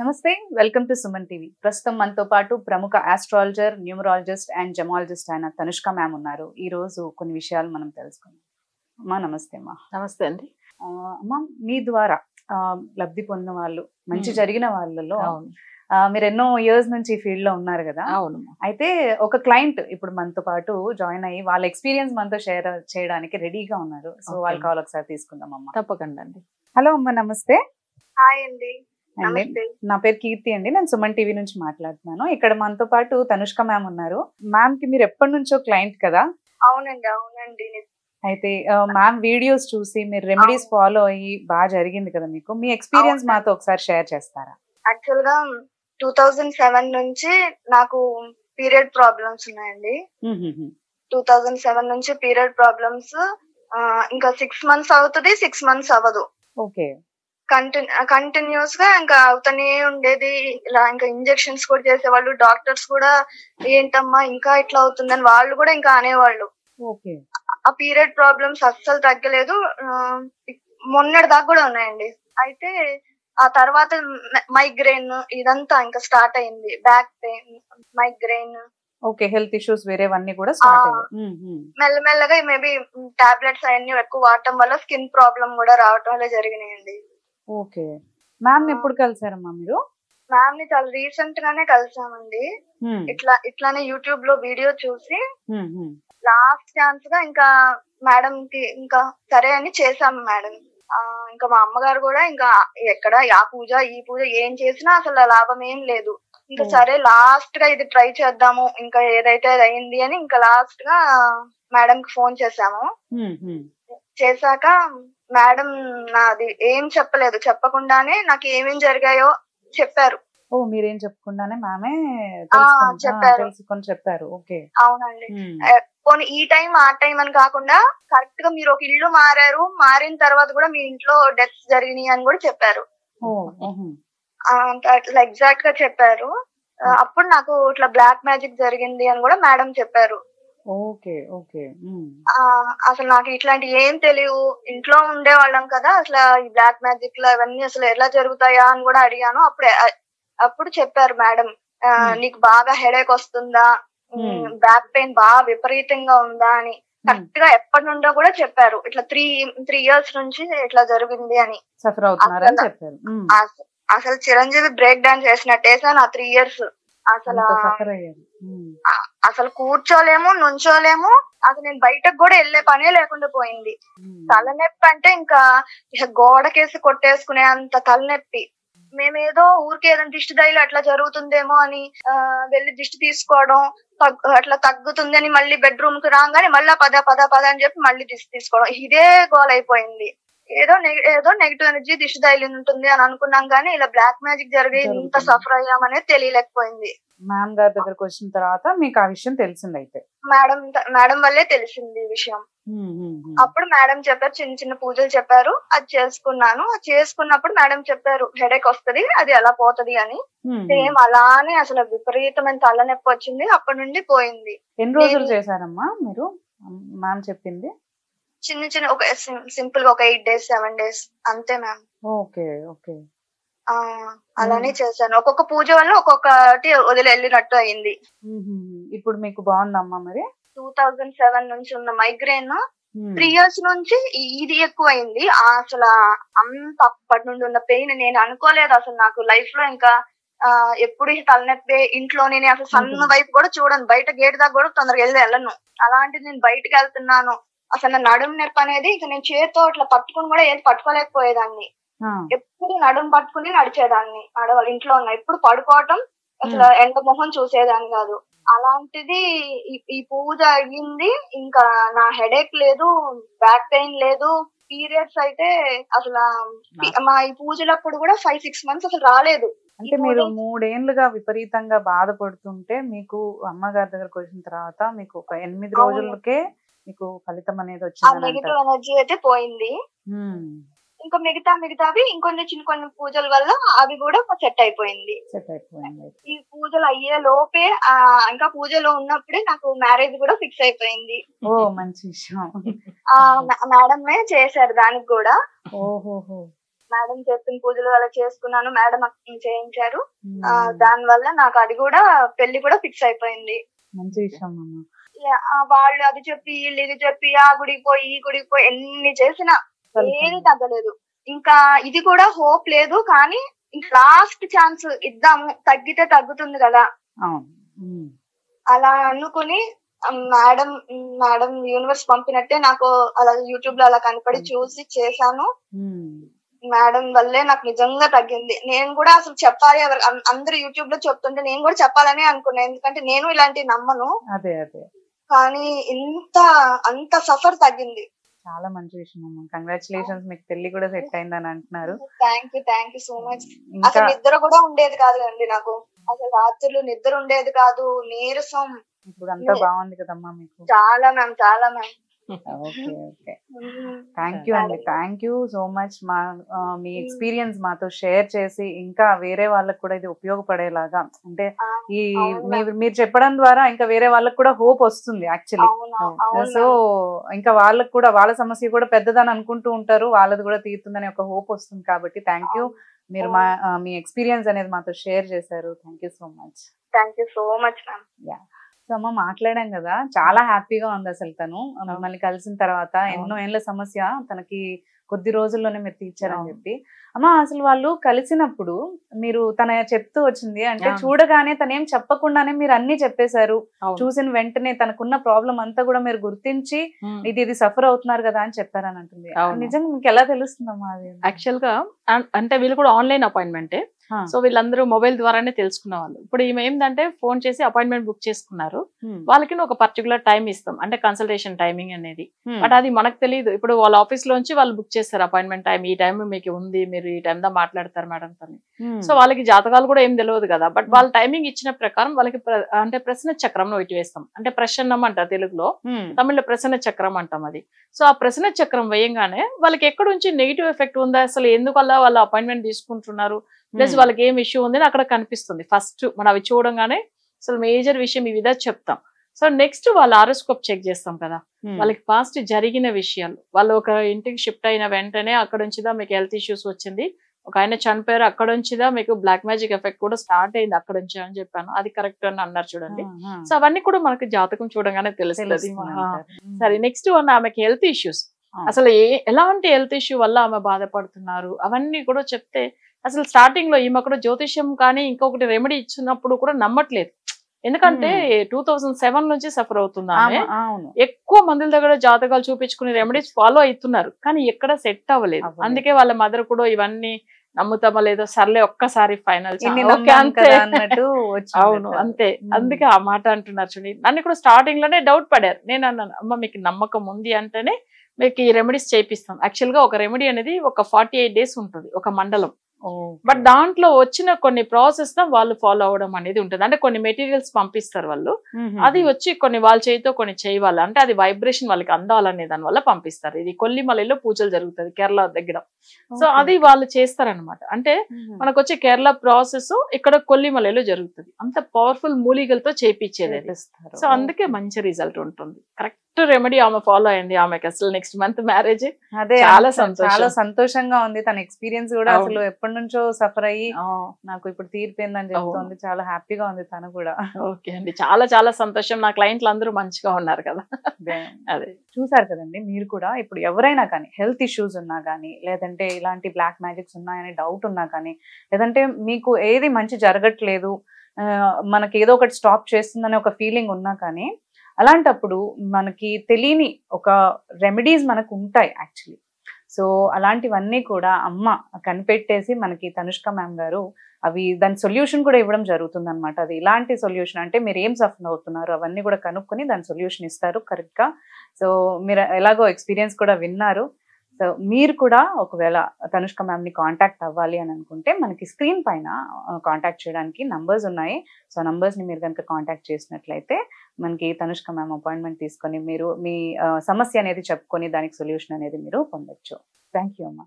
నమస్తే, welcome to Suman TV. ప్రస్తుతం మనతో పాటు ప్రముఖ ఆస్ట్రాలజర్, న్యూమరాలజిస్ట్ అండ్ జమాలజిస్ట్ అయిన తనుష్క మ్యామ్ ఉన్నారు. ఈ రోజు కొన్ని విషయాలు మనం తెలుసుకుందాం. అమ్మా నమస్తే. అమ్మా నమస్తే అండి. అమ్మా, మీ ద్వారా లబ్ధి పొందిన వాళ్ళు, మంచి జరిగిన వాళ్ళలో అవును మీరు ఎన్నో ఇయర్స్ నుంచి ఈ ఫీల్డ్ లో ఉన్నారు కదా. అవును అయితే ఒక క్లయింట్ ఇప్పుడు మనతో పాటు జాయిన్ అయ్యి వాళ్ళ ఎక్స్పీరియన్స్ మనతో షేర్ చేయడానికి రెడీగా ఉన్నారు. సో వాళ్ళ కాల్ ఒకసారి తీసుకుందాం అమ్మా. తప్పకుండా అండి. హలో అమ్మా, నమస్తే. హాయ్ అండి. అండి, నా పేరు కీర్తి అండి. నేను సుమన్ టీవీ నుంచి మాట్లాడుతున్నాను. ఇక్కడ మనతో పాటు తనుష్క మ్యామ్ ఉన్నారు. మ్యామ్ కి మీరు ఎప్పటి నుంచో క్లయింట్ కదా? అవునండి. అవునండి. అయితే మ్యామ్ వీడియోస్ చూసి మీరు రెమెడీస్ ఫాలో అయ్యి బాగా జరిగింది కదా మీకు. మీ ఎక్స్పీరియన్స్ మాతో ఒకసారి షేర్ చేస్తారా? యాక్చువల్ గా 2007 నుంచి నాకు పీరియడ్ ప్రాబ్లమ్స్ ఉన్నాయండి. 2007 నుంచి పీరియడ్ ప్రాబ్లమ్స్ ఇంకా 6 months అవుతుంది, 6 months అవ్వదు. ఓకే. కంటిన్యూస్ గా ఇంకా అవుతూనే ఉండేది. ఇలా ఇంకా ఇంజెక్షన్స్ కూడా చేసేవాళ్ళు. డాక్టర్స్ కూడా ఏంటమ్మా ఇంకా ఇట్లా అవుతుందని వాళ్ళు కూడా ఇంకా అనేవాళ్ళు. ఓకే. ఆ పీరియడ్ ప్రాబ్లమ్స్ అస్సలు తగ్గలేదు. మొన్నటి దాకా కూడా ఉన్నాయండి. అయితే ఆ తర్వాత మైగ్రేన్ ఇదంతా ఇంకా స్టార్ట్ అయింది. Back pain, migraine. Okay, health issues వేరేవన్నీ కూడా స్టార్ట్ అయ్యాయి. మెల్లమెల్లగా మేబీ టాబ్లెట్స్ అవన్నీ ఎక్కువ వాడటం వల్ల స్కిన్ ప్రాబ్లం కూడా రావటం వల్ల జరిగినాయండి. ఓకే. మ్యామ్ ఎప్పుడు కలిసారమ్మా మీరు? మ్యామ్ ని చాలా రీసెంట్ గానే కలిసామండి. ఇట్లానే యూట్యూబ్ లో వీడియో చూసి లాస్ట్ ఛాన్స్ గా ఇంకా మేడం కి ఇంకా సరే అని చేసాము మేడం. ఇంకా మా అమ్మగారు కూడా ఇంకా ఎక్కడ ఆ పూజ ఈ పూజ ఏం చేసినా అసలు లాభం ఏం లేదు. ఇంకా సరే లాస్ట్ గా ఇది ట్రై చేద్దాము, ఇంకా ఏదైతే అది అయింది అని ఇంకా లాస్ట్ గా మేడం కి ఫోన్ చేసాము. చేశాక మేడం నాది ఏం చెప్పలేదు, చెప్పకుండానే నాకు ఏమేం జరిగాయో చెప్పారు. ఓ, మీరేం చెప్పకుండానే మ్యామే తెలుసుకొని చెప్పారు. ఓకే. అవునండి. పోనీ ఈ టైం ఆ టైం అని కాకుండా కరెక్ట్ గా మీరు ఒక ఇల్లు మారారు, మారిన తర్వాత కూడా మీ ఇంట్లో డెత్స్ జరిగినాయి అని కూడా చెప్పారు. అట్లా ఎగ్జాక్ట్ గా చెప్పారు. అప్పుడు నాకు ఇట్లా బ్లాక్ మ్యాజిక్ జరిగింది అని కూడా మేడం చెప్పారు. ఓకే. ఓకే. అసలు నాకు ఇట్లాంటి ఏం తెలియవు, ఇంట్లో ఉండేవాళ్ళం కదా, అసలు ఈ బ్లాక్ మ్యాజిక్ లో అవన్నీ అసలు ఎలా జరుగుతాయా అని కూడా అడిగాను. అప్పుడు చెప్పారు మేడం, నీకు బాగా హెడేక్ వస్తుందా, బ్యాక్ పెయిన్ బాగా విపరీతంగా ఉందా అని కరెక్ట్ గా ఎప్పటి నుండో కూడా చెప్పారు. ఇట్లా 3 years నుంచి ఇట్లా జరిగింది అని. అసలు చిరంజీవి బ్రేక్ డాన్స్ చేసినట్టు వేసాను ఆ 3 years. అసలు కూర్చోలేము, నుంచోలేము. అసలు నేను బయటకు కూడా వెళ్లే పనే లేకుండా పోయింది. తలనొప్పి అంటే ఇంకా గోడకేసి కొట్టేసుకునే అంత తలనొప్పి. మేమేదో ఊరికే ఏదైనా దిష్టి దైలు అట్లా జరుగుతుందేమో అని వెళ్ళి దిష్టి తీసుకోవడం, అట్లా తగ్గుతుంది అని మళ్ళీ బెడ్రూమ్ కి రాగానే మళ్ళా పద అని చెప్పి మళ్ళీ దిష్టి తీసుకోవడం. ఇదే గోల్ అయిపోయింది. ఏదో నెగిటివ్ ఎనర్జీ దిష్టి దైలు ఉంటుంది అని అనుకున్నాం, కానీ ఇలా బ్లాక్ మ్యాజిక్ జరిగి ఇంత సఫర్ అయ్యామనేది తెలియలేకపోయింది. మ్యామ్ గారి దగ్గరకు వచ్చిన తర్వాత మీకు ఆ విషయం తెలిసింది? అయితే మేడం వల్లే తెలిసింది ఈ విషయం. అప్పుడు మేడం చెప్పారు, చిన్న చిన్న పూజలు చెప్పారు, అది చేసుకున్నాను. అది చేసుకున్నప్పుడు మేడం చెప్పారు హెడేక్ వస్తది, అది ఎలా పోతది అని. సేమ్ అలానే అసలు విపరీతమైన తలనొప్పి వచ్చింది. అప్పటి నుండి పోయింది. ఎన్ని రోజులు చేశారమ్మా మీరు మ్యామ్ చెప్పింది? చిన్న ఒక సింపుల్ గా ఒక 8 days 7 days అంతే మ్యామ్. ఓకే. ఓకే. అలానే చేశాను. ఒక్కొక్క పూజ వల్ల ఒక్కొక్కటి వదిలి వెళ్ళినట్టు అయింది. ఇప్పుడు మీకు బాగుందమ్మా మరి? 2007 నుంచి ఉన్న మైగ్రేన్ 3 years నుంచి ఇది ఎక్కువ అయింది. అసలు అంత అప్పటి నుండి ఉన్న పెయిన్ నేను అనుకోలేదు అసలు నాకు లైఫ్ లో. ఇంకా ఎప్పుడు తలనొప్పి ఇంట్లో నేను అసలు సన్న వైపు కూడా చూడను, బయట గేట్ దాకా కూడా తొందరగా వెళ్ళను. అలాంటిది నేను బయటకు వెళ్తున్నాను, అసలు నడుము నొప్పి అనేది ఇక నేను చేతితో ఇట్లా పట్టుకుని కూడా ఏది పట్టుకోలేకపోయేదాన్ని. ఎప్పుడు నడుము పట్టుకుని నడిచేదాన్ని. ఆడవాళ్ళ ఇంట్లో ఉన్న ఎప్పుడు పడుకోవటం, అసలు ఎండ మొహం చూసేదాన్ని కాదు. అలాంటిది ఈ పూజ అయ్యింది. ఇంకా నా హెడేక్ లేదు, బ్యాక్ పెయిన్ లేదు. పీరియడ్స్ అయితే అసలు మా ఈ పూజలప్పుడు కూడా 5-6 months అసలు రాలేదు. అంటే మీరు 3 ఏళ్లుగా విపరీతంగా బాధపడుతుంటే మీకు అమ్మగారి దగ్గరకు వచ్చిన తర్వాత మీకు ఒక 8 రోజులకే మీకు ఫలితం అనేది వచ్చింది. నెగిటివ్ ఎనర్జీ అయితే పోయింది. ఇంకా మిగతావి ఇంకొన్ని కొన్ని పూజల వల్ల అవి కూడా సెట్ అయిపోయింది. ఈ పూజలు అయ్యే లోపే ఇంకా పూజలో ఉన్నప్పుడే నాకు మ్యారేజ్ కూడా ఫిక్స్ అయిపోయింది. ఓ మంచి విషయం. మేడమే చేశారు దానికి కూడా. మేడం చెప్పిన పూజలు అలా చేసుకున్నాను, మేడం చేయించారు. దాని వల్ల నాకు అది కూడా పెళ్లి కూడా ఫిక్స్ అయిపోయింది. మంచి విషయం అమ్మ. వాళ్ళు అది చెప్పి వీళ్ళు ఇది చెప్పి ఆ గుడికి పోయి ఈ గుడికి పోయి ఎన్ని చేసినా ఏది తగ్గలేదు. ఇంకా ఇది కూడా హోప్ లేదు, కానీ లాస్ట్ ఛాన్స్ ఇద్దాము, తగ్గితే తగ్గుతుంది కదా అలా అనుకుని మేడం యూనివర్స్ పంపినట్టే నాకు అలా యూట్యూబ్ లో అలా కనపడి చూసి చేశాను. మేడం వల్లే నాకు నిజంగా తగ్గింది. నేను కూడా అసలు చెప్పాలి, అందరు యూట్యూబ్ లో చెప్తుంటే నేను కూడా చెప్పాలని అనుకున్నాను, ఎందుకంటే నేను ఇలాంటివి నమ్మను. కానీ అంత సఫర్ తగ్గింది. చాలా మంచి విషయం అమ్మ. కంగ్రాచులేషన్స్, మీకు పెళ్లి కూడా సెట్ అయిందని అంటున్నారు. Thank you so much. అసలు నిద్ర కూడా ఉండేది కాదు అండి నాకు, అసలు రాత్రులు నిద్ర ఉండేది కాదు, నీరసం. ఇప్పుడు అంతా బాగుంది కదమ్మా మీకు? చాలా మ్యామ్, చాలా ma'am. Okay okay, thank you అండి, థ్యాంక్ యూ సో మచ్. మీ ఎక్స్పీరియన్స్ మాతో షేర్ చేసి ఇంకా వేరే వాళ్ళకి కూడా ఇది ఉపయోగపడేలాగా, అంటే ఈ మీరు చెప్పడం ద్వారా ఇంకా వేరే వాళ్ళకి కూడా హోప్ వస్తుంది యాక్చువల్లీ. సో ఇంకా వాళ్ళకి కూడా వాళ్ళ సమస్య కూడా పెద్దదని అనుకుంటూ ఉంటారు, వాళ్ళది కూడా తీరుతుందని ఒక హోప్ వస్తుంది. కాబట్టి థ్యాంక్ యూ, మీరు మీ ఎక్స్పీరియన్స్ అనేది మాతో షేర్ చేశారు. Thank you so much. Thank you so much ma'am. So అమ్మ మాట్లాడాం కదా, చాలా హ్యాపీగా ఉంది అసలు. తను మిమ్మల్ని కలిసిన తర్వాత ఎన్నో ఏళ్ళ సమస్య తనకి కొద్ది రోజుల్లోనే మీరు తీర్చారని చెప్పి. అమ్మ అసలు వాళ్ళు కలిసినప్పుడు మీరు తన చెప్తూ వచ్చింది అంటే, చూడగానే తనేం చెప్పకుండానే మీరు అన్ని చెప్పేశారు. చూసిన వెంటనే తనకున్న ప్రాబ్లం అంతా కూడా మీరు గుర్తించి ఇది సఫర్ అవుతున్నారు కదా అని చెప్పారని అంటుంది. నిజంగా మీకు ఎలా తెలుస్తుందమ్మా అది? యాక్చువల్ గా అంటే వీళ్ళు కూడా ఆన్లైన్ అపాయింట్మెంటే, సో వీళ్ళందరూ మొబైల్ ద్వారానే తెలుసుకున్న వాళ్ళు. ఇప్పుడు ఈమె ఏంటంటే ఫోన్ చేసి అపాయింట్మెంట్ బుక్ చేసుకున్నారు, వాళ్ళకి ఒక పర్టికులర్ టైం ఇస్తాం, అంటే కన్సల్టేషన్ టైమింగ్ అనేది. బట్ అది మనకు తెలియదు. ఇప్పుడు వాళ్ళ ఆఫీస్ లోంచి వాళ్ళు బుక్ చేస్తారు అపాయింట్మెంట్ టైం, ఈ టైం మీకు ఉంది, మీరు ఈ టైం దా మాట్లాడతారు మేడం తని. సో వాళ్ళకి జాతకాలు కూడా ఏం తెలియదు కదా, బట్ వాళ్ళ టైమింగ్ ఇచ్చిన ప్రకారం వాళ్ళకి అంటే ప్రశ్న చక్రం ఇటు వేస్తాం, అంటే ప్రసన్నం అంట తెలుగులో, తమిళ్లో ప్రసన్న చక్రం అంటాం అది. సో ఆ ప్రసన్న చక్రం వేయంగానే వాళ్ళకి ఎక్కడ నుంచి నెగిటివ్ ఎఫెక్ట్ ఉందా, అసలు ఎందువల్ల వాళ్ళు అపాయింట్మెంట్ తీసుకుంటున్నారు, ప్లస్ వాళ్ళకి ఏం ఇష్యూ ఉంది అక్కడ కనిపిస్తుంది. ఫస్ట్ మనం అవి చూడంగానే అసలు మేజర్ విషయం ఈ విధంగా చెప్తాం. సో నెక్స్ట్ వాళ్ళ ఆరోస్కోప్ చెక్ చేస్తాం కదా, వాళ్ళకి పాస్ట్ జరిగిన విషయాలు, వాళ్ళు ఒక ఇంటికి షిఫ్ట్ అయిన వెంటనే అక్కడ నుంచిదా మీకు హెల్త్ ఇష్యూస్ వచ్చింది, ఒక ఆయన చనిపోయారు, అక్కడ నుంచిదా మీకు బ్లాక్ మ్యాజిక్ ఎఫెక్ట్ కూడా స్టార్ట్ అయింది అక్కడ నుంచి అని చెప్పాను, అది కరెక్ట్ అని అన్నారు చూడండి. సో అవన్నీ కూడా మనకి జాతకం చూడగానే తెలుస్తుంది. సరే నెక్స్ట్ ఆమెకి హెల్త్ ఇష్యూస్, అసలు ఎలాంటి హెల్త్ ఇష్యూ వల్ల ఆమె బాధపడుతున్నారు అవన్నీ కూడా చెప్తే, అసలు స్టార్టింగ్ లో ఈమె కూడా జ్యోతిష్యం కానీ ఇంకొకటి రెమెడీ ఇచ్చినప్పుడు కూడా నమ్మట్లేదు, ఎందుకంటే 2007 నుంచి సఫర్ అవుతుంది ఆమె. ఎక్కువ మందుల దగ్గర జాతకాలు చూపించుకుని రెమెడీస్ ఫాలో అవుతున్నారు, కానీ ఎక్కడ సెట్ అవ్వలేదు. అందుకే వాళ్ళ మదర్ కూడా ఇవన్నీ నమ్ముతామా లేదో, సర్లే ఒక్కసారి ఫైనల్ అవును అంతే, అందుకే ఆ మాట అంటున్నారు చూడండి. నన్ను కూడా స్టార్టింగ్ లోనే డౌట్ పడారు. నేను అన్నాను, అమ్మ మీకు నమ్మకం ఉంది అంటేనే మీకు ఈ రెమెడీస్ చేపిస్తాం. యాక్చువల్ గా ఒక రెమెడీ అనేది ఒక 48 days ఉంటుంది, ఒక మండలం. బట్ దాంట్లో వచ్చిన కొన్ని ప్రాసెస్ వాళ్ళు ఫాలో అవడం అనేది ఉంటుంది, అంటే కొన్ని మెటీరియల్స్ పంపిస్తారు వాళ్ళు, అది వచ్చి కొన్ని వాళ్ళ చేతితో కొన్ని చేయాలి, అంటే అది వైబ్రేషన్ వాళ్ళకి అందాలనే దాని వల్ల పంపిస్తారు. ఇది కొల్లిమలలో పూజలు జరుగుతుంది కేరళ దగ్గర. సో అది వాళ్ళు చేస్తారనమాట, అంటే మనకు వచ్చే కేరళ ప్రాసెస్ ఇక్కడ కొల్లిమలలో జరుగుతుంది. అంత పవర్ఫుల్ మూలికలతో చేపించేది. సో అందుకే మంచి రిజల్ట్ ఉంటుంది. కరెక్ట్ రెమెడీ ఆమె ఫాలో అయింది. ఆమెకి అసలు నెక్స్ట్ మంత్ మ్యారేజ్. అదే చాలా సంతోషంగా ఉంది. తన ఎక్స్పీరియన్స్ కూడా అసలు ఎప్పటి నుంచో సఫర్ అయ్యి నాకు ఇప్పుడు తీరిపోయిందని చెప్తోంది. చాలా హ్యాపీగా ఉంది తను కూడా. ఓకే అండి, చాలా చాలా సంతోషం. నా క్లయింట్లు అందరూ మంచిగా ఉన్నారు కదా. అదే చూసారు కదండి మీరు కూడా. ఇప్పుడు ఎవరైనా కానీ హెల్త్ ఇష్యూస్ ఉన్నా కానీ, లేదంటే ఇలాంటి బ్లాక్ మ్యాజిక్స్ ఉన్నాయని డౌట్ ఉన్నా కానీ, లేదంటే మీకు ఏది మంచి జరగట్లేదు, మనకి ఏదో ఒకటి స్టాప్ చేస్తుందనే ఒక ఫీలింగ్ ఉన్నా కానీ, అలాంటప్పుడు మనకి తెలియని ఒక రెమెడీస్ మనకు ఉంటాయి యాక్చువల్లీ. సో అలాంటివన్నీ కూడా అమ్మ కనిపెట్టేసి మనకి తనుష్క మ్యామ్ గారు అవి దాని సొల్యూషన్ కూడా ఇవ్వడం జరుగుతుంది అనమాట. అది ఇలాంటి సొల్యూషన్ అంటే మీరు ఏం సఫర్ అవుతున్నారు అవన్నీ కూడా కనుక్కొని దాని సొల్యూషన్ ఇస్తారు కరెక్ట్గా. సో మీరు ఎలాగో ఎక్స్పీరియన్స్ కూడా విన్నారు. సో మీరు కూడా ఒకవేళ తనుష్క మ్యామ్ని కాంటాక్ట్ అవ్వాలి అని అనుకుంటే మనకి స్క్రీన్ పైన కాంటాక్ట్ చేయడానికి నంబర్స్ ఉన్నాయి. సో నంబర్స్ని మీరు కనుక కాంటాక్ట్ చేసినట్లయితే మనకి తనుష్క మ్యామ్ అపాయింట్మెంట్ తీసుకొని మీరు మీ సమస్య అనేది చెప్పుకొని దానికి సొల్యూషన్ అనేది మీరు పొందొచ్చు. థ్యాంక్ యూ అమ్మా.